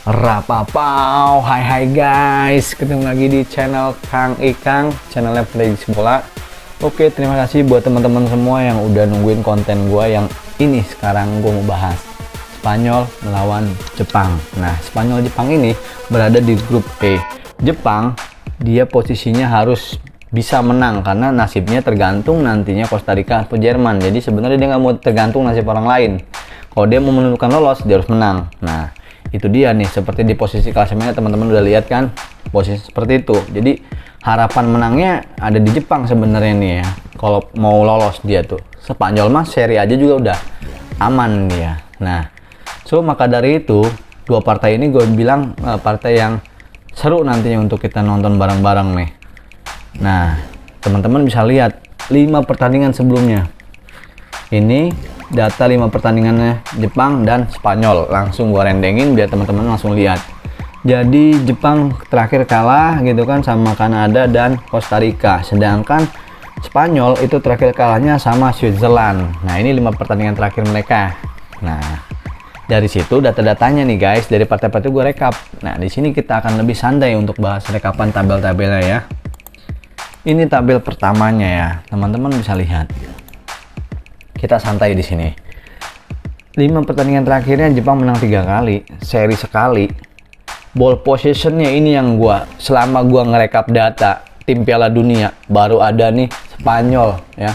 Rapapau, hai guys, ketemu lagi di channel Kang Ikang, channelnya prediksi bola. Oke, terima kasih buat teman-teman semua yang udah nungguin konten gue yang ini. Sekarang gue mau bahas Spanyol melawan Jepang. Nah, Spanyol Jepang ini berada di grup E. Jepang, dia posisinya harus bisa menang karena nasibnya tergantung nantinya Costa Rica atau Jerman. Jadi sebenarnya dia nggak mau tergantung nasib orang lain. Kalau dia mau menentukan lolos, dia harus menang. Nah, itu dia nih, seperti di posisi klasemennya teman-teman udah lihat kan, posisi seperti itu. Jadi harapan menangnya ada di Jepang sebenarnya nih ya, kalau mau lolos dia tuh. Spanyol mah seri aja juga udah aman dia. Nah, maka dari itu dua partai ini gue bilang partai yang seru nantinya untuk kita nonton bareng-bareng nih. Nah, teman-teman bisa lihat 5 pertandingan sebelumnya. Ini data 5 pertandingannya Jepang dan Spanyol. Langsung gua rendengin biar teman-teman langsung lihat. Jadi Jepang terakhir kalah gitu kan sama Kanada dan Costa Rica. Sedangkan Spanyol itu terakhir kalahnya sama Switzerland. Nah, ini 5 pertandingan terakhir mereka. Nah, dari situ data-datanya nih guys, dari partai-partai gue rekap. Nah, di sini kita akan lebih santai untuk bahas rekapan tabel-tabelnya ya. Ini tabel pertamanya ya, teman-teman bisa lihat. Kita santai di sini. 5 pertandingan terakhirnya Jepang menang 3 kali, seri sekali. Ball possessionnya ini yang selama gua ngerekap data tim Piala Dunia baru ada nih Spanyol ya,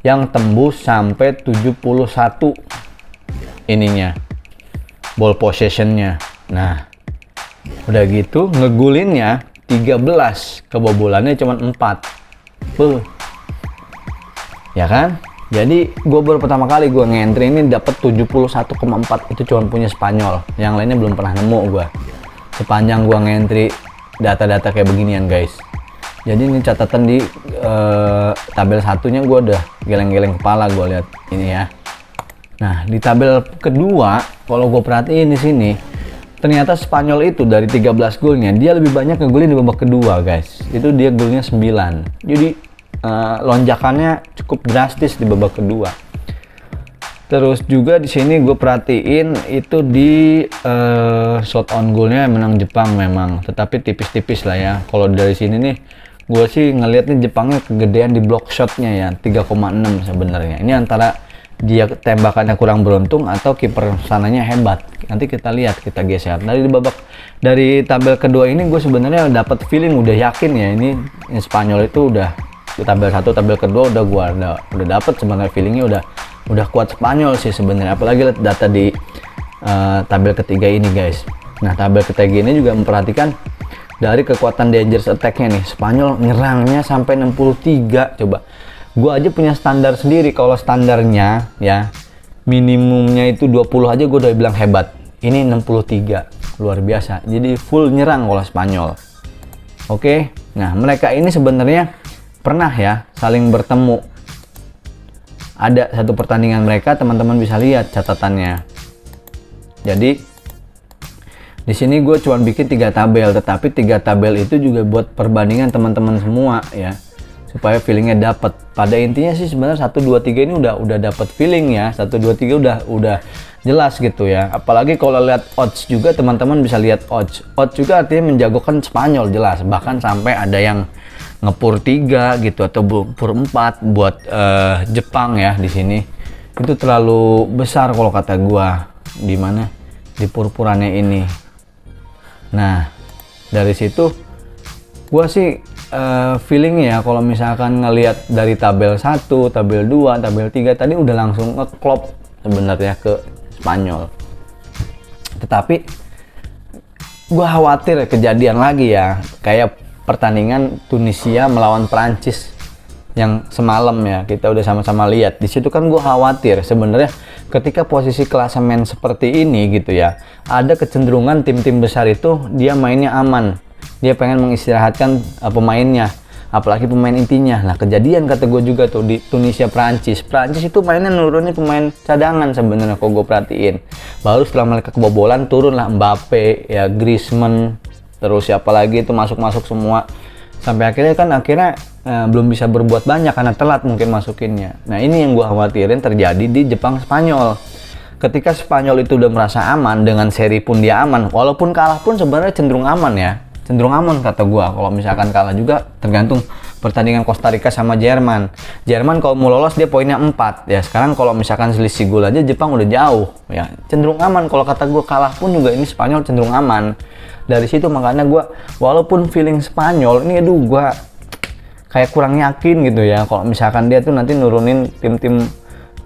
yang tembus sampai 71 ininya ball possessionnya. Nah, udah gitu ngegulinnya 13, kebobolannya cuma 4. Ya kan? Jadi gue baru pertama kali gue ngentri ini dapat 71,4, itu cuma punya Spanyol. Yang lainnya belum pernah nemu gue. Sepanjang gue ngentri data-data kayak beginian guys. Jadi ini catatan di tabel satunya gue udah geleng-geleng kepala gue lihat ini ya. Nah, di tabel kedua kalau gue perhatiin di sini ternyata Spanyol itu dari 13 golnya dia lebih banyak ngegolin di babak kedua guys. Itu dia golnya 9. Jadi lonjakannya cukup drastis di babak kedua. Terus juga di sini gue perhatiin itu di shot on goalnya menang Jepang memang, tetapi tipis-tipis lah ya. Kalau dari sini nih gue sih ngelihatnya Jepangnya kegedean di block shotnya ya, 3,6 sebenarnya. Ini antara dia tembakannya kurang beruntung atau kiper sananya hebat. Nanti kita lihat, kita geser. Dari tabel kedua ini gue sebenarnya dapat feeling, udah yakin ya ini Spanyol itu udah di tabel 1, tabel kedua udah dapet sebenarnya feelingnya udah kuat Spanyol sih sebenarnya, apalagi lihat data di tabel ketiga ini guys. Nah, tabel ketiga ini juga memperhatikan dari kekuatan dangerous attack-nya nih. Spanyol nyerangnya sampai 63. Coba gua aja punya standar sendiri, kalau standarnya ya minimumnya itu 20 aja gua udah bilang hebat. Ini 63, luar biasa. Jadi full nyerang kalau Spanyol. Oke. Nah, mereka ini sebenarnya pernah ya saling bertemu. Ada satu pertandingan mereka, teman-teman bisa lihat catatannya. Jadi di sini gue cuma bikin 3 tabel, tetapi 3 tabel itu juga buat perbandingan teman-teman semua ya, supaya feelingnya dapat. Pada intinya sih sebenarnya 1 2 3 ini udah dapat feeling ya. 1 2 3 udah jelas gitu ya. Apalagi kalau lihat odds juga, teman-teman bisa lihat odds. Odds juga artinya menjagokan Spanyol jelas, bahkan sampai ada yang ngepur 3 gitu atau pur 4 buat Jepang ya. Di sini itu terlalu besar kalau kata gua, di mana di purpurannya ini. Nah, dari situ gua sih feeling ya kalau misalkan ngelihat dari tabel 1, tabel 2, tabel 3 tadi udah langsung ngeklop sebenarnya ke Spanyol. Tetapi gua khawatir kejadian lagi ya, kayak pertandingan Tunisia melawan Prancis yang semalam ya, kita udah sama-sama lihat. Di situ kan gue khawatir sebenarnya ketika posisi klasemen seperti ini gitu ya, ada kecenderungan tim-tim besar itu dia mainnya aman, dia pengen mengistirahatkan pemainnya, apalagi pemain intinya. Nah, kejadian kata gue juga tuh di Tunisia Prancis itu mainnya nurunin pemain cadangan sebenarnya kalau gue perhatiin. Baru setelah mereka kebobolan turunlah Mbappe ya, Griezmann, terus siapa lagi itu masuk semua, sampai akhirnya belum bisa berbuat banyak karena telat mungkin masukinnya. Nah, ini yang gue khawatirin terjadi di Jepang Spanyol. ketika Spanyol itu udah merasa aman, dengan seri pun dia aman, walaupun kalah pun sebenarnya cenderung aman ya. Cenderung aman kata gua. Kalau misalkan kalah juga tergantung pertandingan Costa Rica sama Jerman. Jerman kalau mau lolos dia poinnya 4 ya. Sekarang kalau misalkan selisih gol aja Jepang udah jauh ya. Cenderung aman kalau kata gua, kalah pun juga ini Spanyol cenderung aman. Dari situ makanya gua walaupun feeling Spanyol ini gua kayak kurang yakin gitu ya kalau misalkan dia tuh nanti nurunin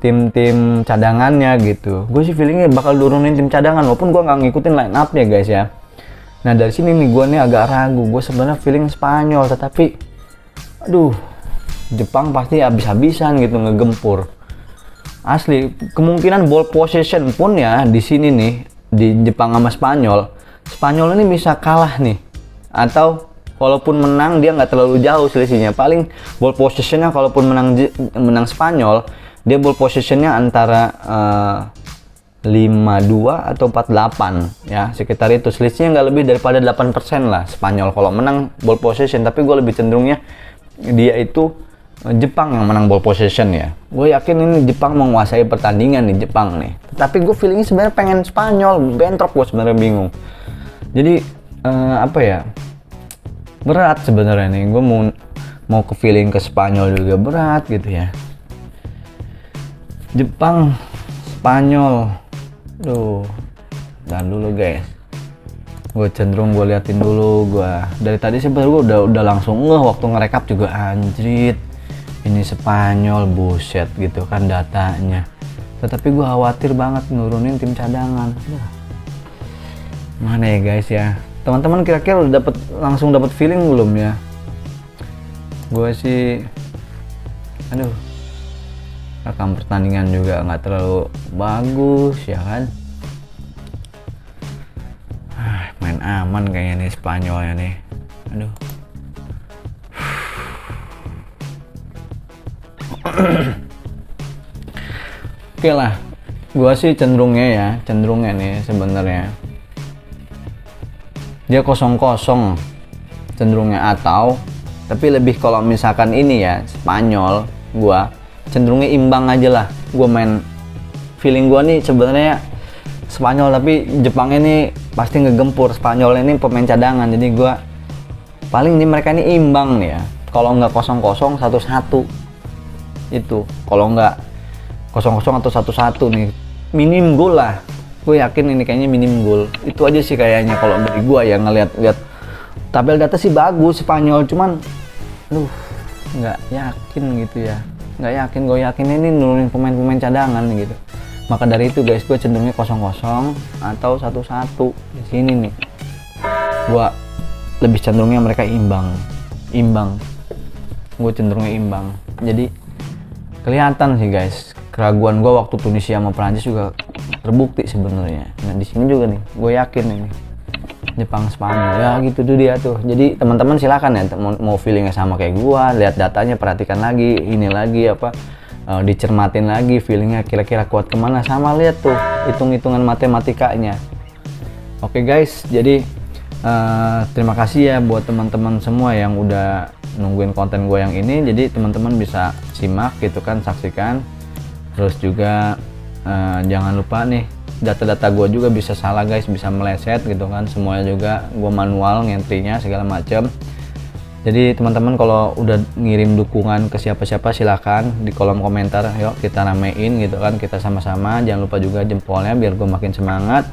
tim cadangannya gitu. Gue sih feelingnya bakal nurunin tim cadangan walaupun gua nggak ngikutin line up ya guys ya. Nah dari sini nih gue nih agak ragu, gue sebenarnya feeling Spanyol, tetapi aduh Jepang pasti habis-habisan gitu ngegempur. Asli kemungkinan ball possession pun ya di sini nih di Jepang sama Spanyol, Spanyol ini bisa kalah nih, atau walaupun menang dia nggak terlalu jauh selisihnya. Paling ball possessionnya kalaupun menang Spanyol, dia ball possessionnya antara 52 atau 48 ya, sekitar itu. Selisihnya nggak lebih daripada 8% lah Spanyol kalau menang ball possession, tapi gue lebih cenderungnya dia itu Jepang yang menang ball possession ya. Gue yakin ini Jepang menguasai pertandingan nih, Jepang nih. Tapi gue feelingnya sebenarnya pengen Spanyol, bentrok gue sebenarnya bingung. Jadi apa ya, berat sebenarnya nih. Gue mau ke feeling ke Spanyol juga berat gitu ya. Jepang, Spanyol. Dan dulu guys, gue cenderung gue liatin dulu. Gue dari tadi sebenarnya gue udah langsung waktu ngerekap juga, anjrit ini Spanyol buset gitu kan datanya. Tetapi gue khawatir banget nurunin tim cadangan. Mana ya guys ya, teman-teman kira-kira udah langsung dapat feeling belum ya? Gue sih rekam pertandingan juga nggak terlalu bagus ya kan. Main aman kayaknya nih Spanyolnya nih. Oke lah, gua sih cenderungnya nih sebenarnya dia 0-0 cenderungnya, atau tapi lebih kalau misalkan ini ya Spanyol, gua cenderungnya imbang aja lah. Gue main feeling gue nih sebenarnya Spanyol, tapi Jepang ini pasti ngegempur. Spanyol ini pemain cadangan, jadi gue paling nih mereka ini imbang nih ya. Kalau nggak 0-0 1-1 itu, kalau nggak 0-0 atau 1-1 nih minim gol lah. Gue yakin ini kayaknya minim gol. Itu aja sih kayaknya kalau dari gue ya, ngeliat tabel data sih bagus Spanyol, cuman nggak yakin gitu ya. Nggak yakin, gue yakin ini nurunin pemain-pemain cadangan gitu. Maka dari itu guys, gue cenderungnya 0-0 atau 1-1 di sini nih. Gue lebih cenderungnya mereka imbang. Gue cenderungnya imbang. Jadi kelihatan sih guys, keraguan gue waktu Tunisia sama Prancis juga terbukti sebenarnya. Nah di sini juga nih, gue yakin ini Jepang Spanyol ya gitu tuh dia tuh. Jadi teman-teman silakan ya, mau feelingnya sama kayak gua, lihat datanya, perhatikan lagi ini lagi dicermatin lagi feelingnya kira-kira kuat kemana, sama lihat tuh hitung-hitungan matematikanya. Oke guys, jadi terima kasih ya buat teman-teman semua yang udah nungguin konten gue yang ini. Jadi teman-teman bisa simak gitu kan, saksikan. Terus juga jangan lupa nih, data-data gue juga bisa salah guys, bisa meleset gitu kan, semuanya juga gue manual ngentrinya segala macam. Jadi teman-teman kalau udah ngirim dukungan ke siapa-siapa silakan di kolom komentar, yuk kita ramein gitu kan, kita sama-sama. Jangan lupa juga jempolnya biar gue makin semangat.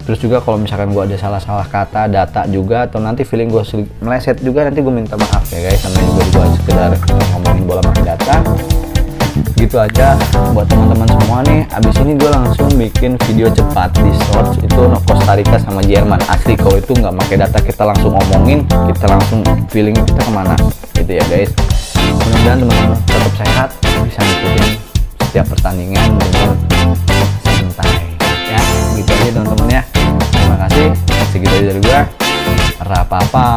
Terus juga kalau misalkan gue ada salah-salah kata, data juga, atau nanti feeling gue meleset juga, nanti gue minta maaf ya guys, sama juga gue sekedar ngomongin bola pakai data. Gitu aja buat teman-teman semua nih. Abis ini gue langsung bikin video cepat di shorts itu Costa Rica sama Jerman. Asli kalau itu nggak pakai data, kita langsung ngomongin, kita langsung feeling kita kemana gitu ya guys. Mudah-mudahan teman-teman tetap sehat, bisa ngikutin setiap pertandingan dengan santai ya. Gitu aja teman-teman ya. Terima kasih, segitu aja dari gue. Apa-apa